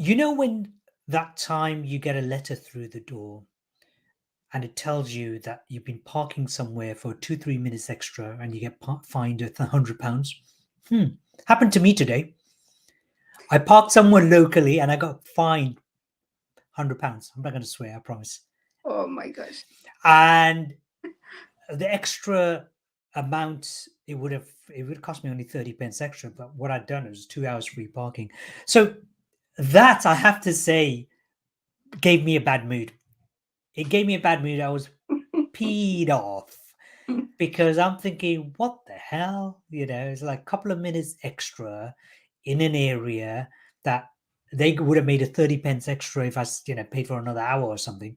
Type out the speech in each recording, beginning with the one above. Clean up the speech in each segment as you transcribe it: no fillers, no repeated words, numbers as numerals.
You know, when that time you get a letter through the door and it tells you that you've been parking somewhere for 2, 3 minutes extra and you get fined £100? Hmm. Happened to me today. I parked somewhere locally and I got fined £100. I'm not going to swear, I promise. Oh my gosh. And the extra amount, it would cost me only 30 pence extra, but what I'd done was 2 hours free parking. So that, I have to say, gave me a bad mood. It gave me a bad mood. I was peed off because I'm thinking, what the hell? It's like a couple of minutes extra in an area that they would have made a 30 pence extra if paid for another hour or something.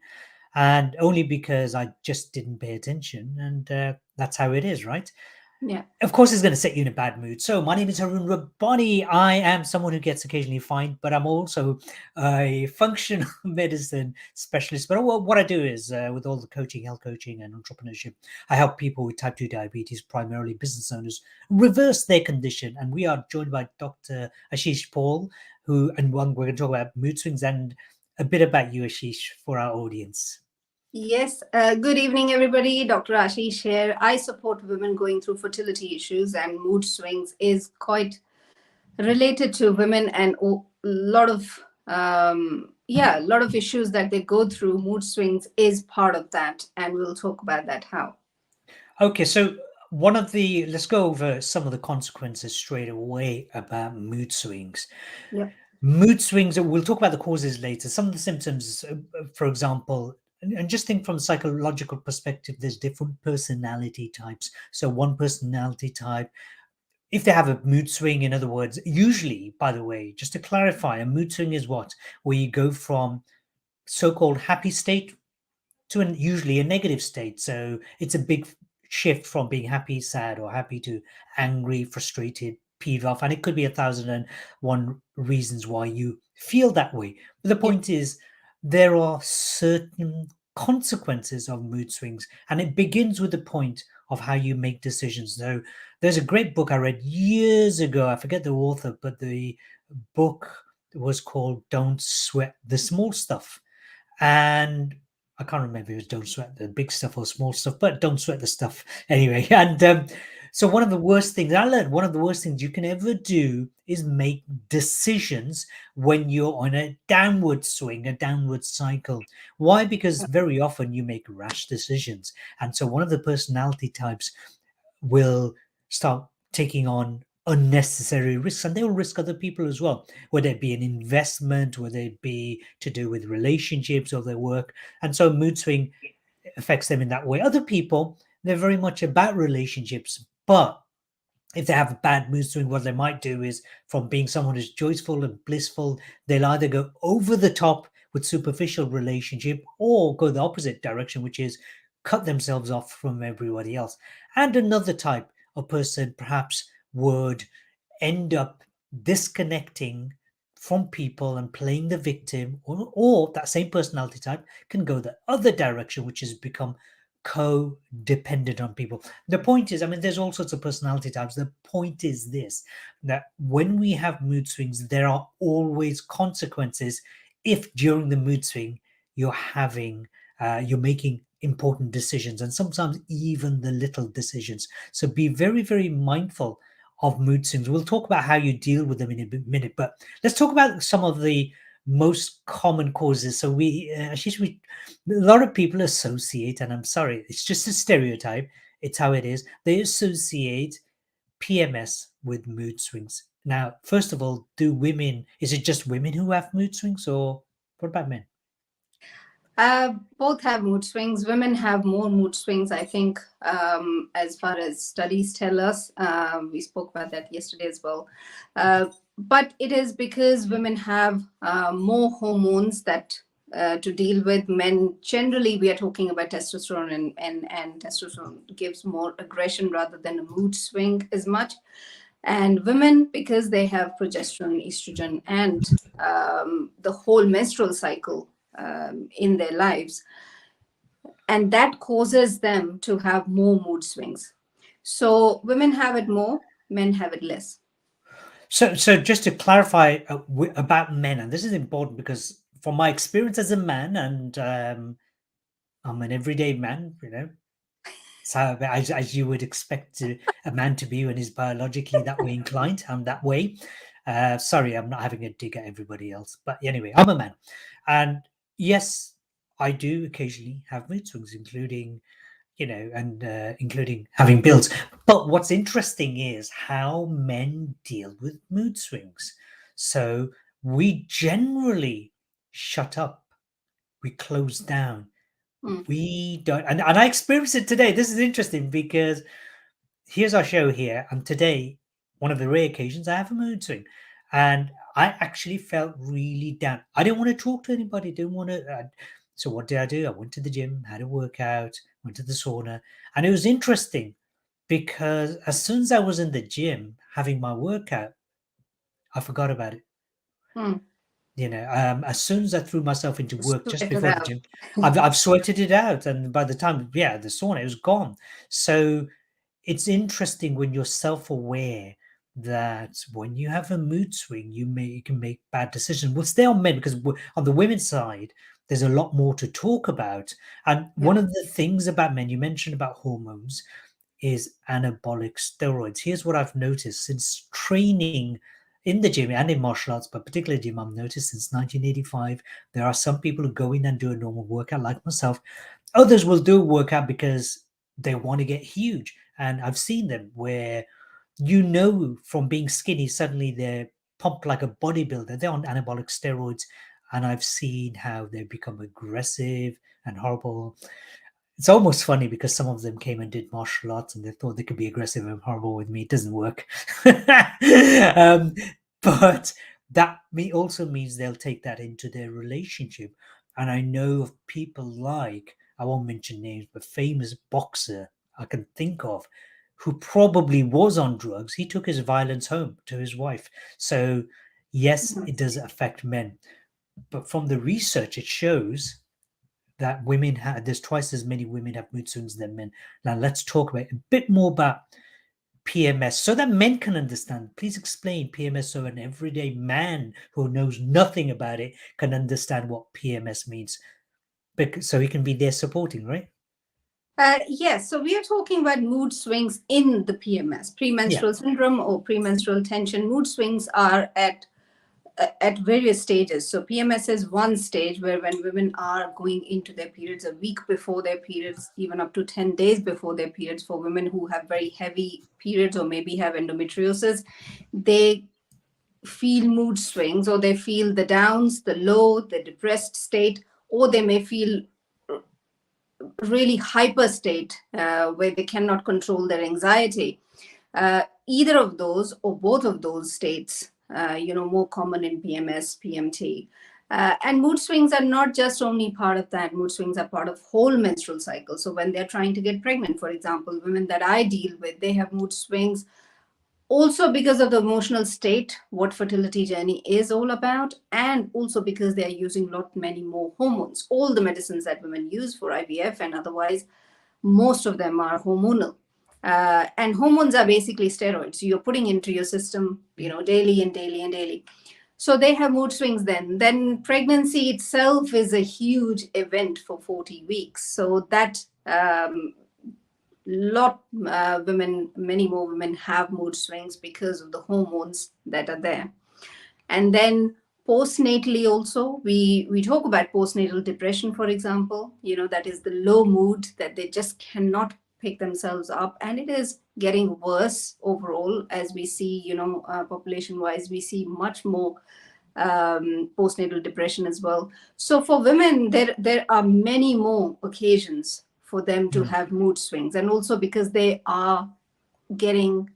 And only because I just didn't pay attention. And that's how it is, right? Yeah. Of course, it's going to set you in a bad mood. So, my name is Harun Rabbani. I am someone who gets occasionally fined, but I'm also a functional medicine specialist. But what I do is, with all the coaching, health coaching, and entrepreneurship, I help people with type 2 diabetes, primarily business owners, reverse their condition. And we are joined by Dr. Ashish Paul, we're going to talk about mood swings and a bit about you, Ashish, for our audience. Yes. Good evening, everybody. Dr. Ashish here. I support women going through fertility issues, and mood swings is quite related to women, and a lot of a lot of issues that they go through. Mood swings is part of that, and we'll talk about that how. Okay, so let's go over some of the consequences straight away about mood swings. Yep. Mood swings, we'll talk about the causes later. Some of the symptoms, for example, and just think from a psychological perspective, there's different personality types. So, one personality type, if they have a mood swing, in other words, usually, by the way, just to clarify, a mood swing is what? Where you go from so called happy state to usually a negative state. So it's a big shift from being happy, sad, or happy to angry, frustrated, peeved off. And it could be 1,001 reasons why you feel that way. But the Yep. point is, there are certain consequences of mood swings, and it begins with the point of how you make decisions. So there's a great book I read years ago. I forget the author, but the book was called Don't Sweat the Small Stuff. And I can't remember if it was Don't Sweat the Big Stuff or Small Stuff, but Don't Sweat the Stuff anyway. And so one of the worst things I learned, one of the worst things you can ever do is make decisions when you're on a downward swing, a downward cycle. Why? Because very often you make rash decisions. And so one of the personality types will start taking on unnecessary risks, and they will risk other people as well, whether it be an investment, whether it be to do with relationships or their work. And so mood swing affects them in that way. Other people, they're very much about relationships, but if they have a bad mood swing, what they might do is, from being someone who's joyful and blissful, they'll either go over the top with superficial relationship or go the opposite direction, which is cut themselves off from everybody else. And another type of person perhaps would end up disconnecting from people and playing the victim, or that same personality type can go the other direction, which is become codependent on people. The point is, I mean, there's all sorts of personality types. The point is this, that when we have mood swings, there are always consequences if during the mood swing you're making important decisions, and sometimes even the little decisions. So be very, very mindful of mood swings. We'll talk about how you deal with them in a minute, but let's talk about some of the most common causes. So a lot of people associate, and I'm sorry, it's just a stereotype. It's how it is. They associate PMS with mood swings. Now, first of all, is it just women who have mood swings, or what about men? Both have mood swings. Women have more mood swings, I think, as far as studies tell us. We spoke about that yesterday as well. But it is because women have more hormones that to deal with. Men, generally, we are talking about testosterone, and testosterone gives more aggression rather than a mood swing as much. And women, because they have progesterone, estrogen, and the whole menstrual cycle in their lives, and that causes them to have more mood swings. So women have it more, men have it less. So just to clarify about men, and this is important because from my experience as a man, and I'm an everyday man, so as you would expect a man to be when he's biologically that way inclined. I'm that way. Sorry, I'm not having a dig at everybody else, but anyway, I'm a man, and yes, I do occasionally have mood swings, including and including having bills. But what's interesting is how men deal with mood swings. So we generally shut up, we close down, Mm, we don't. And I experienced it today. This is interesting because here's our show here, and today, one of the rare occasions, I have a mood swing, and I actually felt really down. I didn't want to talk to anybody. Didn't want to. So what did I do? I went to the gym, had a workout, went to the sauna, and it was interesting because as soon as I was in the gym having my workout, I forgot about it. mm. As soon as I threw myself into work just Sweat it before the out. gym, I've sweated it out, and by the time, yeah, the sauna, it was gone. So it's interesting when you're self-aware that when you have a mood swing, you can make bad decisions. We'll stay on men because on the women's side, there's a lot more to talk about. And Yeah. one of the things about men, you mentioned about hormones, is anabolic steroids. Here's what I've noticed since training in the gym and in martial arts, but particularly gym, I've noticed since 1985, there are some people who go in and do a normal workout like myself. Others will do a workout because they want to get huge. And I've seen them where from being skinny, suddenly they're pumped like a bodybuilder. They're on anabolic steroids. And I've seen how they become aggressive and horrible. It's almost funny because some of them came and did martial arts and they thought they could be aggressive and horrible with me. It doesn't work. um, but also means they'll take that into their relationship. And I know of people like, I won't mention names, but famous boxer I can think of who probably was on drugs. He took his violence home to his wife. So, yes, Mhm. it does affect men. But from the research, it shows that there's twice as many women have mood swings than men. Now let's talk about a bit more about PMS so that men can understand. Please explain PMS so an everyday man who knows nothing about it can understand what PMS means. So he can be there supporting, right? Yes, so we are talking about mood swings in the PMS, Yeah. premenstrual syndrome or premenstrual tension. Mood swings are at various stages. So PMS is one stage where when women are going into their periods a week before their periods, even up to 10 days before their periods, for women who have very heavy periods or maybe have endometriosis, they feel mood swings or they feel the downs, the low, the depressed state, or they may feel really hyper state where they cannot control their anxiety. Either of those or both of those states, more common in PMS, PMT. And mood swings are not just only part of that. Mood swings are part of whole menstrual cycle. So when they're trying to get pregnant, for example, women that I deal with, they have mood swings also because of the emotional state, what fertility journey is all about, and also because they are using many more hormones. All the medicines that women use for IVF and otherwise, most of them are hormonal. And hormones are basically steroids. So you're putting into your system, daily and daily and daily. So they have mood swings then. Then pregnancy itself is a huge event for 40 weeks. So that many more women have mood swings because of the hormones that are there. And then postnatally also, we talk about postnatal depression, for example. That is the low mood that they just cannot pick themselves up, and it is getting worse overall as we see. Population wise, we see much more postnatal depression as well. So for women, there are many more occasions for them to Mm. have mood swings, and also because getting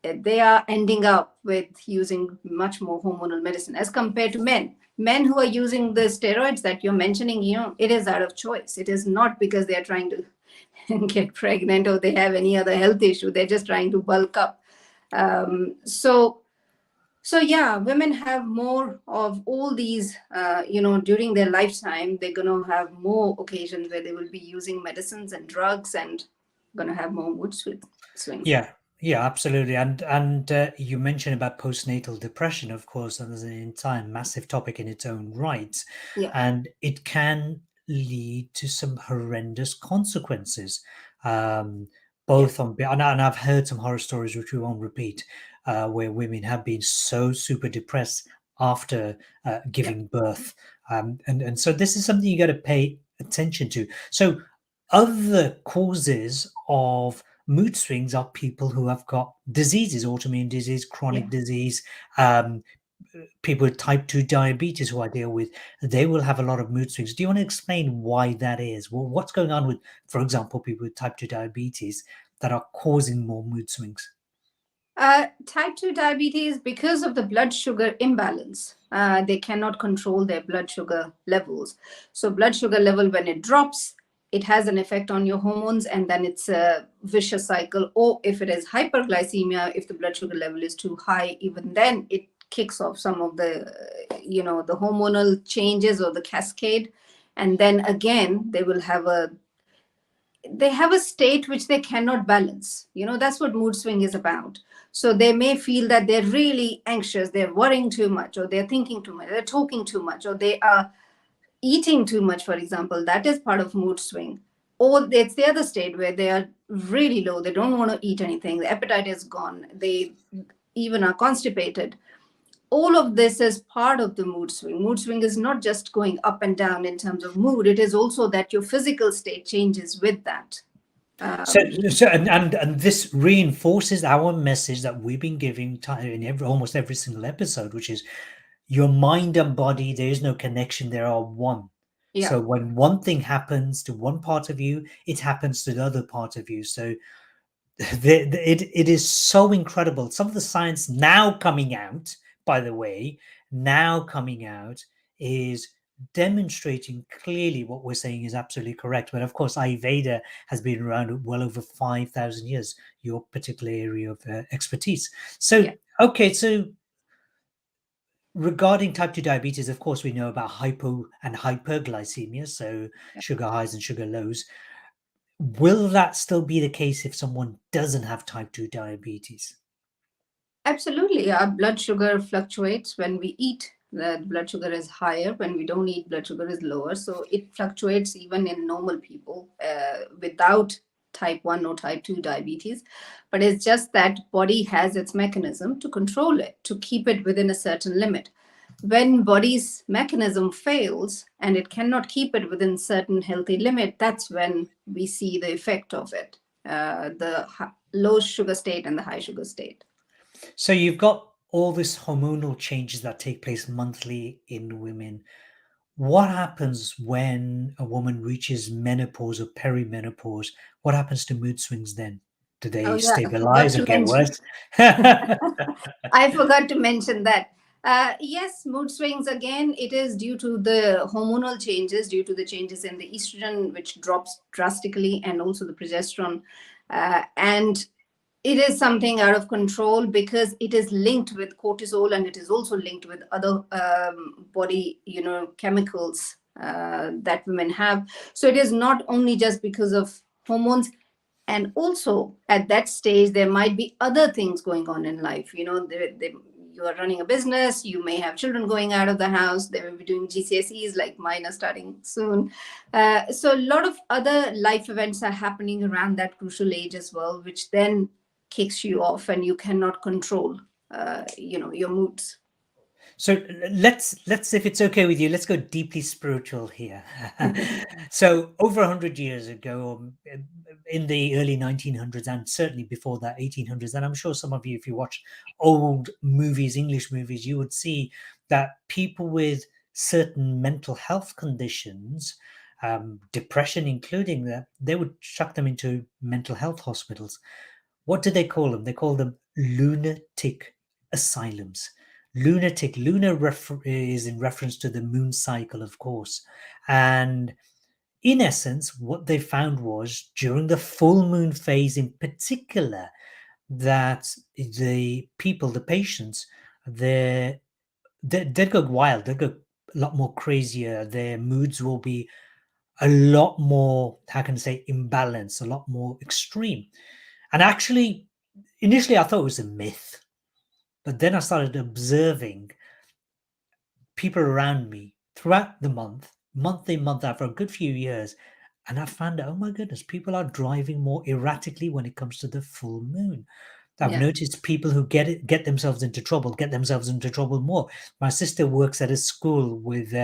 they are ending up with using much more hormonal medicine as compared to men. Men who are using the steroids that you're mentioning, it is out of choice. It is not because they are trying to get pregnant or they have any other health issue. They're just trying to bulk up. So yeah, women have more of all these, during their lifetime, they're going to have more occasions where they will be using medicines and drugs and going to have more mood swings. Yeah. Yeah, absolutely. And you mentioned about postnatal depression, of course, and there's an entire massive topic in its own right, Yeah, and it can lead to some horrendous consequences. Um, yeah, both on and I've heard some horror stories which we won't repeat, where women have been so super depressed after yeah, giving birth, and so this is something you got to pay attention to. So, other causes of mood swings are people who have got diseases, autoimmune disease, chronic yeah. disease, um, people with type 2 diabetes who I deal with, they will have a lot of mood swings. Do you want to explain why that is? Well, what's going on with, for example, people with type 2 diabetes that are causing more mood swings? Type 2 diabetes, because of the blood sugar imbalance, they cannot control their blood sugar levels. So, blood sugar level, when it drops, it has an effect on your hormones, and then it's a vicious cycle. Or if it is hyperglycemia, if the blood sugar level is too high, even then it kicks off some of the, the hormonal changes or the cascade. And then again, they have a state which they cannot balance. That's what mood swing is about. So they may feel that they're really anxious, they're worrying too much, or they're thinking too much, they're talking too much, or they are eating too much, for example. That is part of mood swing. Or it's the other state where they are really low, they don't want to eat anything, the appetite is gone, they even are constipated. All of this is part of the mood swing. Mood swing is not just going up and down in terms of mood, it is also that your physical state changes with that. So, um, and this reinforces our message that we've been giving in almost every single episode, which is your mind and body, there is no connection, there are one. yeah, So when one thing happens to one part of you, it happens to the other part of you. So it is so incredible. Some of the science now coming out, by the way, now coming out is demonstrating clearly what we're saying is absolutely correct. But of course, Ayurveda has been around well over 5,000 years, your particular area of expertise. So, yeah, okay, so regarding type 2 diabetes, of course, we know about hypo and hyperglycemia, so yeah. sugar highs and sugar lows. Will that still be the case if someone doesn't have type 2 diabetes? Absolutely. Our blood sugar fluctuates when we eat. The blood sugar is higher. When we don't eat, blood sugar is lower. So it fluctuates even in normal people without type 1 or type 2 diabetes. But it's just that body has its mechanism to control it, to keep it within a certain limit. When body's mechanism fails and it cannot keep it within certain healthy limit, that's when we see the effect of it, the low sugar state and the high sugar state. So you've got all these hormonal changes that take place monthly in women. What happens when a woman reaches menopause or perimenopause? What happens to mood swings then? Do Oh they yeah, I forgot stabilize or to get mention. worse? I forgot to mention that. Yes, mood swings again. It is due to the hormonal changes, due to the changes in the estrogen, which drops drastically, and also the progesterone. And it is something out of control because it is linked with cortisol, and it is also linked with other body, chemicals that women have. So it is not only just because of hormones. And also at that stage there might be other things going on in life. You are running a business, you may have children going out of the house, they will be doing GCSEs, like mine are starting soon. So a lot of other life events are happening around that crucial age as well, which then kicks you off and you cannot control your moods. So let's if it's okay with you, let's go deeply spiritual here. So over 100 years ago, in the early 1900s, and certainly before that 1800s, and I'm sure some of you, if you watch old movies, English movies, you would see that people with certain mental health conditions, depression including that, they would chuck them into mental health hospitals. What do they call them? They call them lunatic asylums. Is in reference to the moon cycle, of course. And in essence, what they found was during the full moon phase in particular, that the patients, they'd go wild, they'd go a lot more crazier. Their moods will be a lot more, how can I say, imbalanced, a lot more extreme. And actually, initially I thought it was a myth, but then I started observing people around me throughout the month in, month out for a good few years. And I found out, oh my goodness, people are driving more erratically when it comes to the full moon. I've Yeah. noticed people who get themselves into trouble, get themselves into trouble more. My sister works at a school with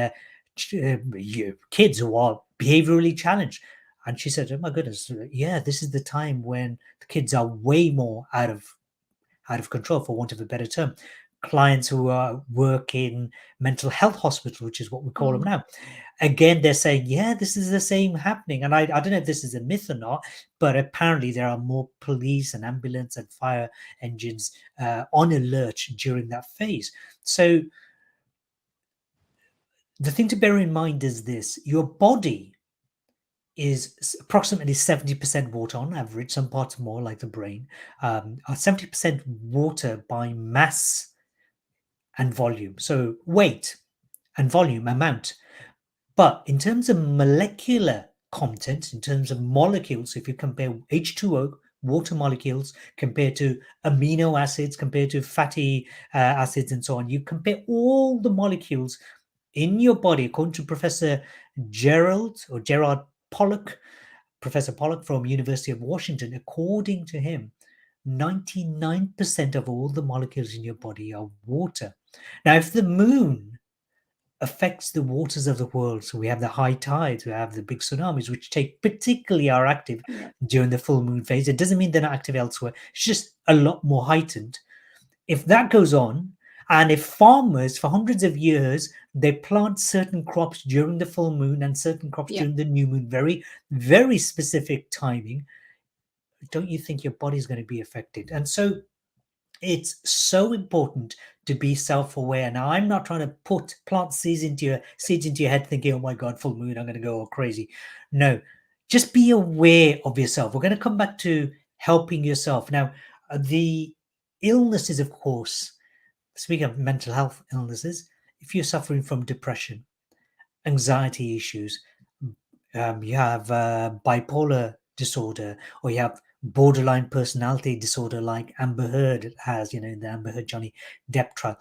kids who are behaviorally challenged. And she said, oh my goodness, yeah, this is the time when the kids are way more out of control, for want of a better term. Clients who work in mental health hospitals, which is what we call them Mm. now, again, they're saying, yeah, this is the same happening. And I don't know if this is a myth or not, but apparently there are more police and ambulance and fire engines on alert during that phase. So the thing to bear in mind is this: your body is approximately 70% water on average, some parts more, like the brain, are 70% water by mass and volume. So weight and volume, amount. But in terms of molecular content, in terms of molecules, if you compare H2O, water molecules, compared to amino acids, compared to fatty acids, and so on, you compare all the molecules in your body, according to Professor Gerard Pollock, Professor Pollock from University of Washington, according to him, 99% of all the molecules in your body are water. Now, if the moon affects the waters of the world, so we have the high tides, we have the big tsunamis, which particularly are active Yeah. during the full moon phase. It doesn't mean they're not active elsewhere. It's just a lot more heightened. If that goes on, and if farmers for hundreds of years they plant certain crops during the full moon and certain crops Yeah. during the new moon, very, very specific timing, don't you think your body's going to be affected? And so it's so important to be self-aware. Now, I'm not trying to plant seeds into your head thinking, oh my god, full moon, I'm going to go all crazy. No, just be aware of yourself. We're going to come back to helping yourself. Now, the illnesses, of course, speaking of mental health illnesses, if you're suffering from depression, anxiety issues, you have bipolar disorder, or you have borderline personality disorder like Amber Heard has, in the Amber Heard Johnny Depp trial,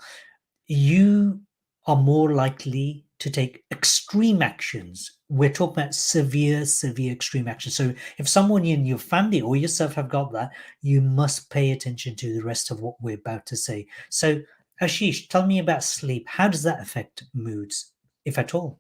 you are more likely to take extreme actions. We're talking about severe, severe extreme actions. So if someone in your family or yourself have got that, you must pay attention to the rest of what we're about to say. So Ashish, tell me about sleep. How does that affect moods, if at all?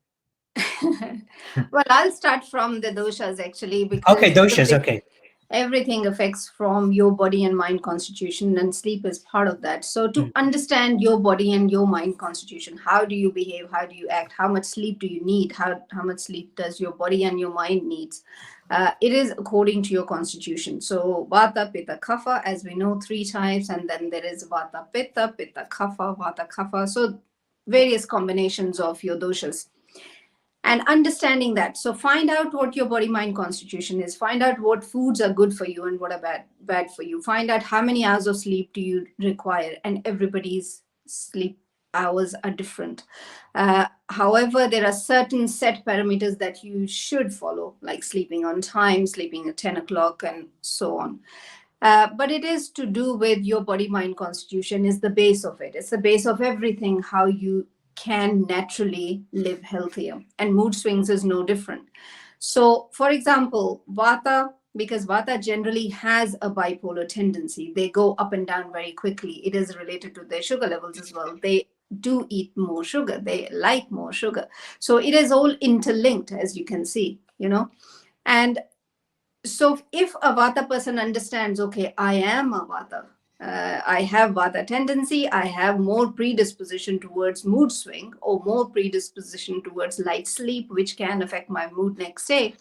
Well, I'll start from the doshas actually, because Okay, doshas. Okay. everything affects from your body and mind constitution, and sleep is part of that. So to Mm. understand your body and your mind constitution, how do you behave, how do you act, how much sleep do you need, how much sleep does your body and your mind needs, it is according to your constitution. So vata, pitta, kapha, as we know, three types, and then there is vata, pitta, pitta, kapha, vata, kapha. So various combinations of your doshas, and understanding that. So find out what your body mind constitution is, find out what foods are good for you and what are bad for you, find out how many hours of sleep do you require, and everybody's sleep hours are different. However, there are certain set parameters that you should follow, like sleeping on time, sleeping at 10 o'clock, and so on. But it is to do with your body mind constitution is the base of it. It's the base of everything, how you can naturally live healthier. And mood swings is no different. So, for example, vata, because vata generally has a bipolar tendency, they go up and down very quickly. It is related to their sugar levels as well. They do eat more sugar, they like more sugar. So, it is all interlinked, as you can see, And so if a vata person understands, okay, I am a vata, I have vata tendency, I have more predisposition towards mood swing or more predisposition towards light sleep, which can affect my mood next day.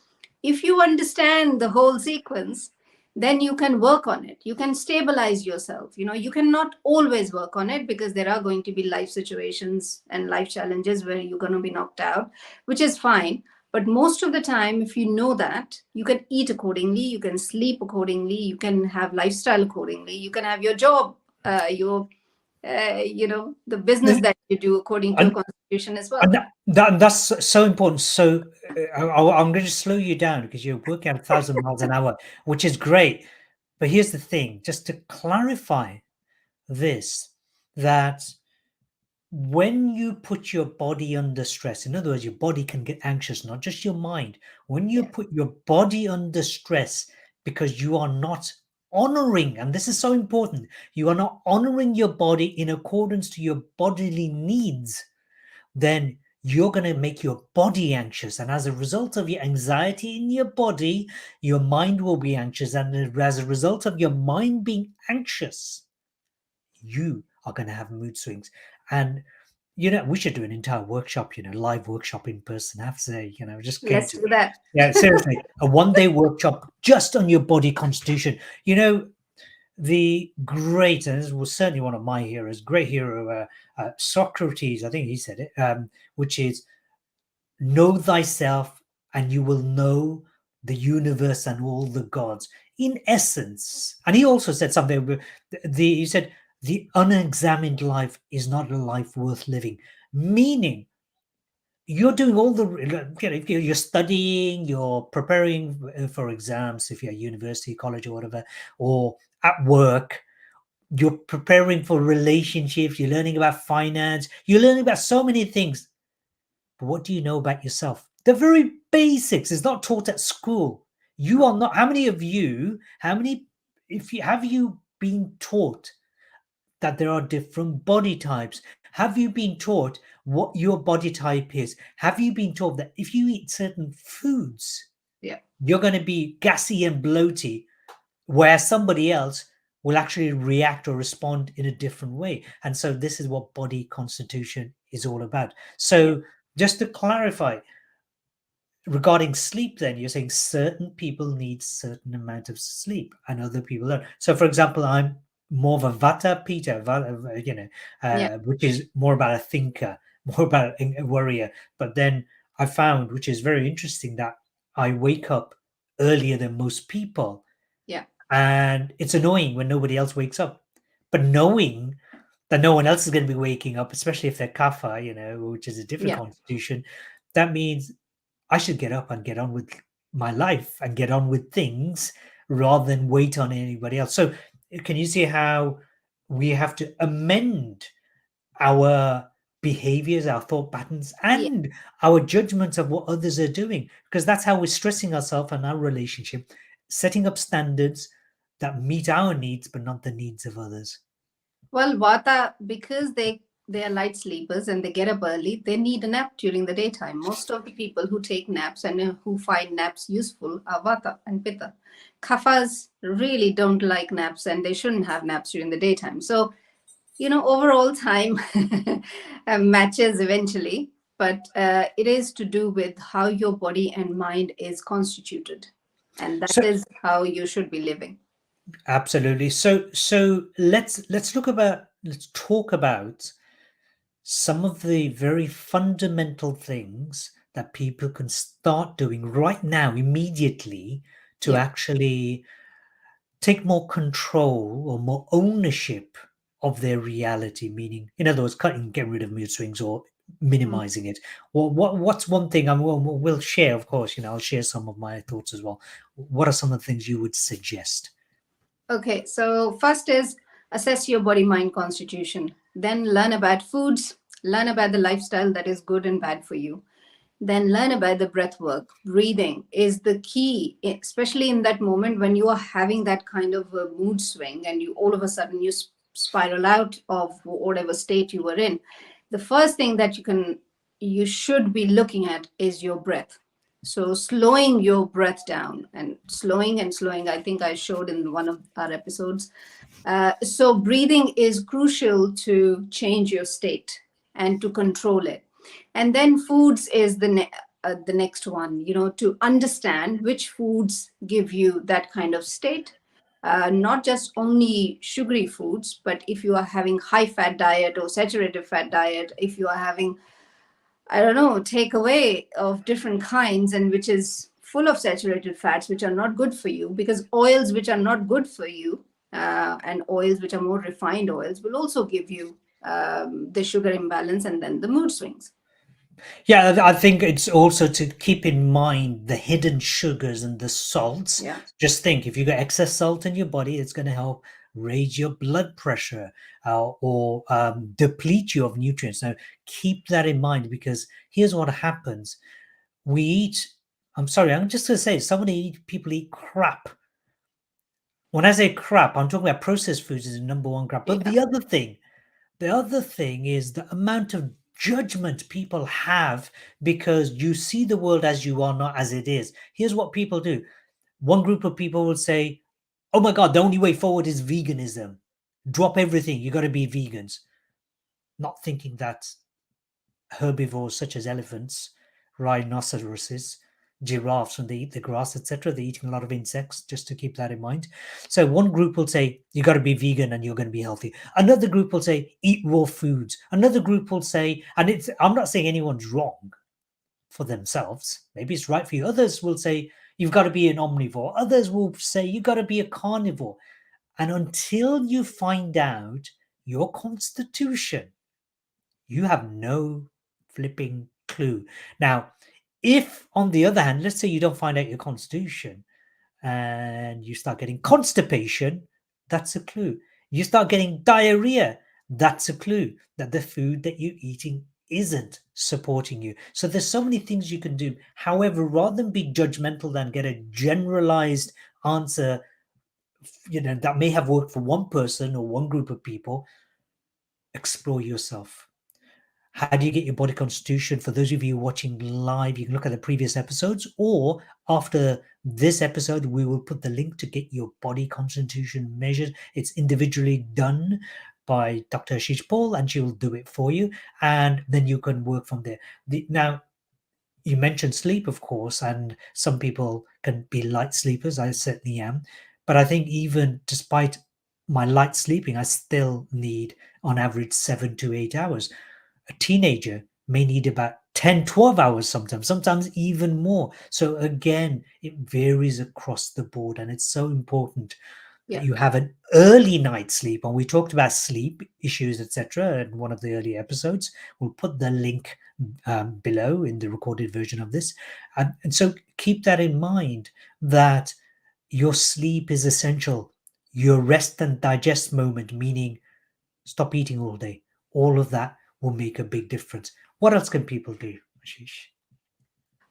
If you understand the whole sequence, then you can work on it. You can stabilize yourself. You cannot always work on it, because there are going to be life situations and life challenges where you're going to be knocked out, which is fine. But most of the time, if you know that, you can eat accordingly, you can sleep accordingly, you can have lifestyle accordingly, you can have your job, the business that you do according to your And, constitution as well. and that's so important. So I'm going to slow you down because you're working at 1,000 miles an hour, which is great. But here's the thing, just to clarify this, that when you put your body under stress, in other words, your body can get anxious, not just your mind. When you Yeah. put your body under stress because you are not honoring, and this is so important, you are not honoring your body in accordance to your bodily needs, then you're going to make your body anxious. And as a result of your anxiety in your body, your mind will be anxious. And as a result of your mind being anxious, you are going to have mood swings. And we should do an entire workshop, live workshop in person. I have to say, just came Let's to do that. yeah, seriously, a 1 day workshop just on your body constitution. The great, and this was certainly one of my heroes, great hero, Socrates, I think he said it, which is know thyself and you will know the universe and all the gods. In essence, and he also said something, he said, the unexamined life is not a life worth living, meaning you're doing all the, if you're studying, you're preparing for exams, if you're at university, college, or whatever, or at work, you're preparing for relationships, you're learning about finance, you're learning about so many things. But what do you know about yourself? The very basics is not taught at school. You are not, how many of you, have you been taught that there are different body types? Have you been taught what your body type is? Have you been taught that if you eat certain foods, Yeah. you're going to be gassy and bloaty, where somebody else will actually react or respond in a different way? And so this is what body constitution is all about. Yeah. So just to clarify, regarding sleep, then you're saying certain people need certain amount of sleep and other people don't. So for example, I'm more of a vata pita, Yeah. which is more about a thinker, more about a worrier. But then I found, which is very interesting, that I wake up earlier than most people, Yeah. and it's annoying when nobody else wakes up. But knowing that no one else is going to be waking up, especially if they're kapha, which is a different Yeah. constitution, that means I should get up and get on with my life and get on with things rather than wait on anybody else. So, can you see how we have to amend our behaviors, our thought patterns, Yeah. and our judgments of what others are doing? Because that's how we're stressing ourselves and our relationship, setting up standards that meet our needs but not the needs of others. Well, Vata, because they are light sleepers and they get up early, they need a nap during the daytime. Most of the people who take naps and who find naps useful are Vata and Pitta. Kaphas really don't like naps and they shouldn't have naps during the daytime. So, overall time matches eventually, but it is to do with how your body and mind is constituted. And that So is how you should be living. absolutely. So let's talk about some of the very fundamental things that people can start doing right now, immediately, to Yeah. actually take more control or more ownership of their reality. Meaning, in other words, get rid of mood swings or Mm. minimizing it. What's one thing? We'll share, of course. I'll share some of my thoughts as well. What are some of the things you would suggest? Okay, so first is assess your body mind constitution. Then learn about foods, learn about the lifestyle that is good and bad for you. Then learn about the breath work. Breathing is the key, especially in that moment when you are having that kind of a mood swing and you all of a sudden you spiral out of whatever state you were in. The first thing that you should be looking at is your breath. So slowing your breath down and slowing, I think I showed in one of our episodes. So breathing is crucial to change your state and to control it. And then foods is the next one, to understand which foods give you that kind of state. Not just only sugary foods, but if you are having high fat diet or saturated fat diet, if you are having, I don't know, takeaway of different kinds and which is full of saturated fats, which are not good for you, because oils which are not good for you and oils which are more refined oils will also give you the sugar imbalance and then the mood swings. Yeah, I think it's also to keep in mind the hidden sugars and the salts. Yeah. Just think, if you got excess salt in your body, it's going to help raise your blood pressure, or deplete you of nutrients. Now, keep that in mind, because here's what happens. We eat, I'm sorry, I'm just going to say, people eat crap. When I say crap, I'm talking about processed foods is the number one crap. But Yeah. the other thing is the amount of judgment people have, because you see the world as you are, not as it is. Here's what people do. One group of people will say, "Oh my God, the only way forward is veganism. Drop everything. You got to be vegans." Not thinking that herbivores such as elephants, rhinoceroses, giraffes, when they eat the grass, etc., they're eating a lot of insects, just to keep that in mind. So one group will say, you got to be vegan and you're going to be healthy. Another group will say, eat raw foods. Another group will say, and I'm not saying anyone's wrong for themselves. Maybe it's right for you. Others will say, you've got to be an omnivore. Others will say, you've got to be a carnivore. And until you find out your constitution, you have no flipping clue. Now, if on the other hand, let's say you don't find out your constitution and you start getting constipation, that's a clue. You start getting diarrhea, that's a clue that the food that you're eating isn't supporting you. So there's so many things you can do. However, rather than be judgmental and get a generalized answer, that may have worked for one person or one group of people, explore yourself. How do you get your body constitution? For those of you watching live, you can look at the previous episodes, or after this episode, we will put the link to get your body constitution measured. It's individually done by Dr. Ashish Paul, and she will do it for you, and then you can work from there. Now, you mentioned sleep, of course, and some people can be light sleepers. I certainly am. But I think even despite my light sleeping, I still need on average 7 to 8 hours. A teenager may need about 10, 12 hours sometimes even more. So again, it varies across the board, and it's so important that Yeah. you have an early night sleep. And we talked about sleep issues, etc., in one of the early episodes. We'll put the link below in the recorded version of this. And so keep that in mind, that your sleep is essential. Your rest and digest moment, meaning stop eating all day, all of that will make a big difference. What else can people do, Ashish?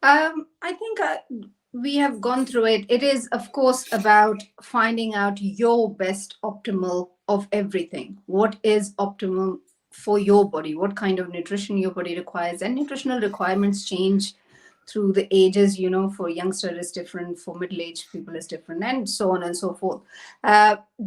I think we have gone through it. It is, of course, about finding out your best optimal of everything. What is optimal for your body? What kind of nutrition your body requires? And nutritional requirements change through the ages. For youngster is different, for middle-aged people is different, and so on and so forth.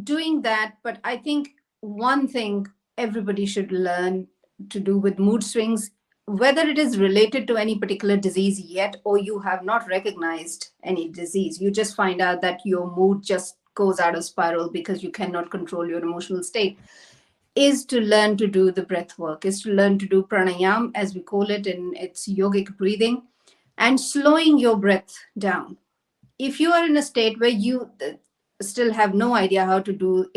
Doing that, but I think one thing everybody should learn to do with mood swings, whether it is related to any particular disease yet, or you have not recognized any disease, you just find out that your mood just goes out of spiral because you cannot control your emotional state, is to learn to do the breath work, is to learn to do pranayam, as we call it in its yogic breathing, and slowing your breath down. If you are in a state where you still have no idea how to do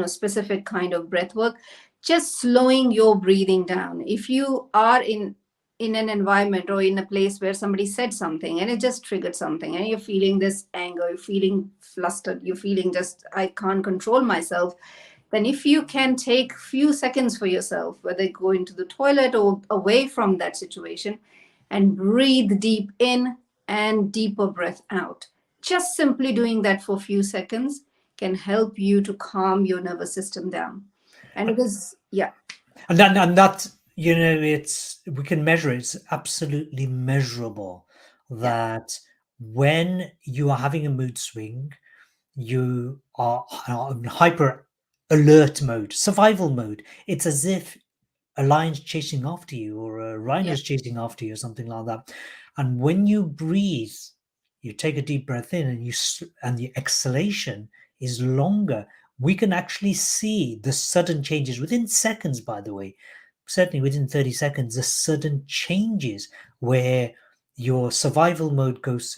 specific kind of breath work, just slowing your breathing down. If you are in an environment or in a place where somebody said something and it just triggered something, and you're feeling this anger, you're feeling flustered, you're feeling just, I can't control myself, then if you can take few seconds for yourself, whether go into the toilet or away from that situation, and breathe deep in and deeper breath out. Just simply doing that for a few seconds can help you to calm your nervous system down. And it is, yeah. And that, it's, we can measure it. It's absolutely measurable Yeah. that when you are having a mood swing, you are in hyper alert mode, survival mode. It's as if a lion's chasing after you, or a Yeah. rhino's chasing after you, or something like that. And when you breathe, you take a deep breath in, and and the exhalation is longer. We can actually see the sudden changes within seconds, by the way. Certainly within 30 seconds, the sudden changes where your survival mode goes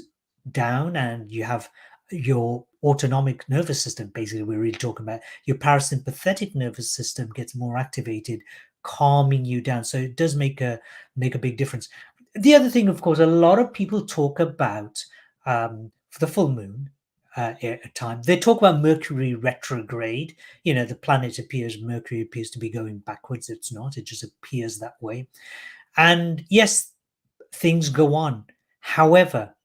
down, and you have your autonomic nervous system. Basically, we're really talking about your parasympathetic nervous system gets more activated, calming you down. So it does make a big difference. the other thing, of course, a lot of people talk about the full moon at time. They talk about Mercury retrograde. The planet appears, Mercury appears to be going backwards. It's not, it just appears that way. And yes, things go on. However,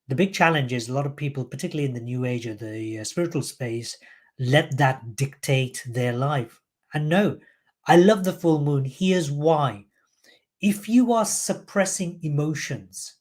the big challenge is a lot of people, particularly in the new age or the spiritual space, let that dictate their life. And no, I love the full moon. Here's why. If you are suppressing emotions,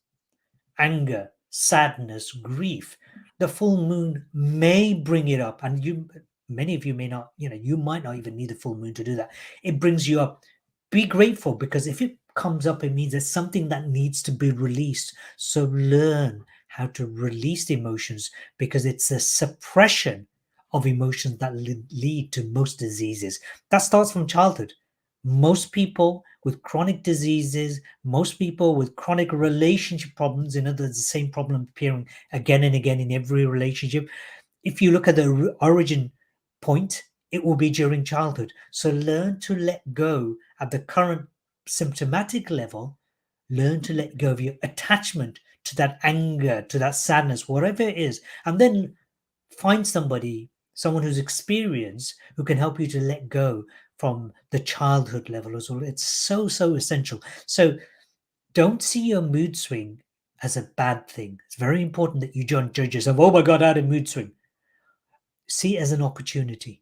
anger, sadness, grief, the full moon may bring it up. And many of you may not, you might not even need the full moon to do that. It brings you up. Be grateful, because if it comes up, it means there's something that needs to be released. So learn how to release the emotions, because it's a suppression of emotions that lead to most diseases. That starts from childhood. Most people with chronic diseases, most people with chronic relationship problems, in other words, the same problem appearing again and again in every relationship. If you look at the origin point, it will be during childhood. So learn to let go at the current symptomatic level. Learn to let go of your attachment to that anger, to that sadness, whatever it is, and then find someone who's experienced, who can help you to let go from the childhood level as well. It's so, so essential. So don't see your mood swing as a bad thing. It's very important that you don't judge yourself. Oh my God, I had a mood swing. See it as an opportunity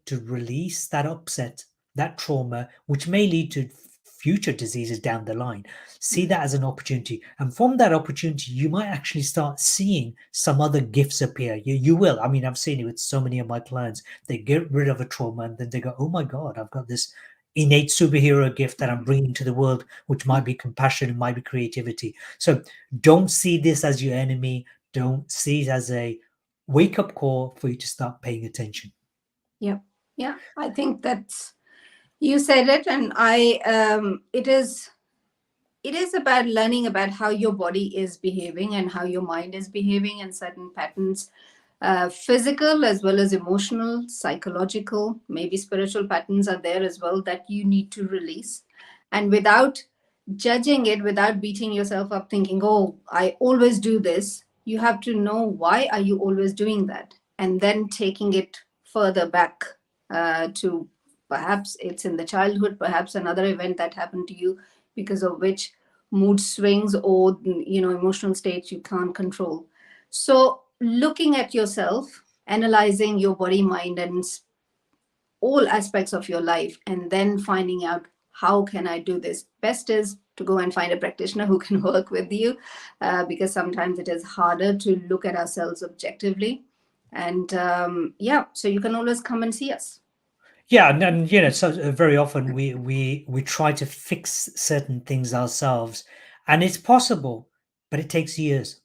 to release that upset, that trauma, which may lead to future diseases down the line. See that as an opportunity. And from that opportunity, you might actually start seeing some other gifts appear. You will. I mean, I've seen it with so many of my clients. They get rid of a trauma and then they go, oh my God, I've got this innate superhero gift that I'm bringing to the world, which might be compassion, it might be creativity. So don't see this as your enemy. Don't see it as a wake-up call for you to start paying attention. Yeah, I think that's, you said it, and it is about learning about how your body is behaving and how your mind is behaving, and certain patterns, physical as well as emotional, psychological, maybe spiritual patterns are there as well that you need to release. And without judging it, without beating yourself up thinking, oh, I always do this, you have to know, why are you always doing that? And then taking it further back to, perhaps it's in the childhood, perhaps another event that happened to you, because of which mood swings or emotional states you can't control. So looking at yourself, analyzing your body, mind, and all aspects of your life, and then finding out, how can I do this? Best is to go and find a practitioner who can work with you, because sometimes it is harder to look at ourselves objectively. And so you can always come and see us. Yeah, and so very often we try to fix certain things ourselves, and it's possible, but it takes years.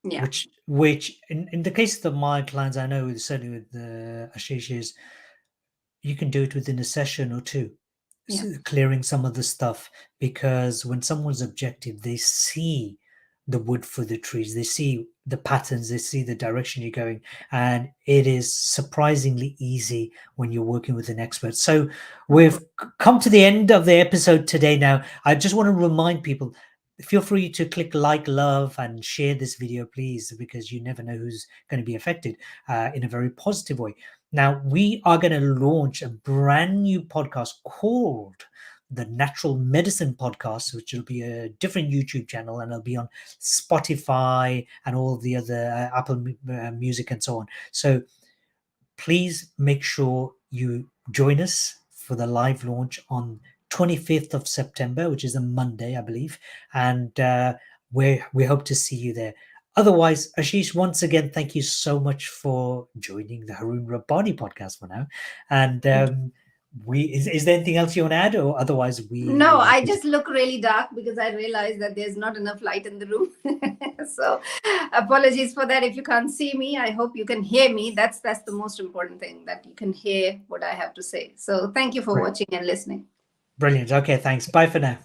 Yeah. Which in the case of my clients, I know certainly with the Ashish, is you can do it within a session or two, Yeah. clearing some of the stuff, because when someone's objective, they see the wood for the trees, they see the patterns, they see the direction you're going, and it is surprisingly easy when you're working with an expert. So we've come to the end of the episode today. Now I just want to remind people, feel free to click like, love, and share this video, please, because you never know who's going to be affected in a very positive way. Now, we are going to launch a brand new podcast called the Natural Medicine Podcast, which will be a different YouTube channel, and it'll be on Spotify and all the other Apple Music and so on. So please make sure you join us for the live launch on 25th of September, which is a Monday, I believe. And we hope to see you there. Otherwise, Ashish, once again, thank you so much for joining the Haroon Rabbani podcast for now. And is there anything else you want to add, or otherwise No, I just look really dark because I realized that there's not enough light in the room. So apologies for that. If you can't see me, I hope you can hear me. That's the most important thing, that you can hear what I have to say. So thank you for watching and listening. Brilliant. Okay, thanks. Bye for now.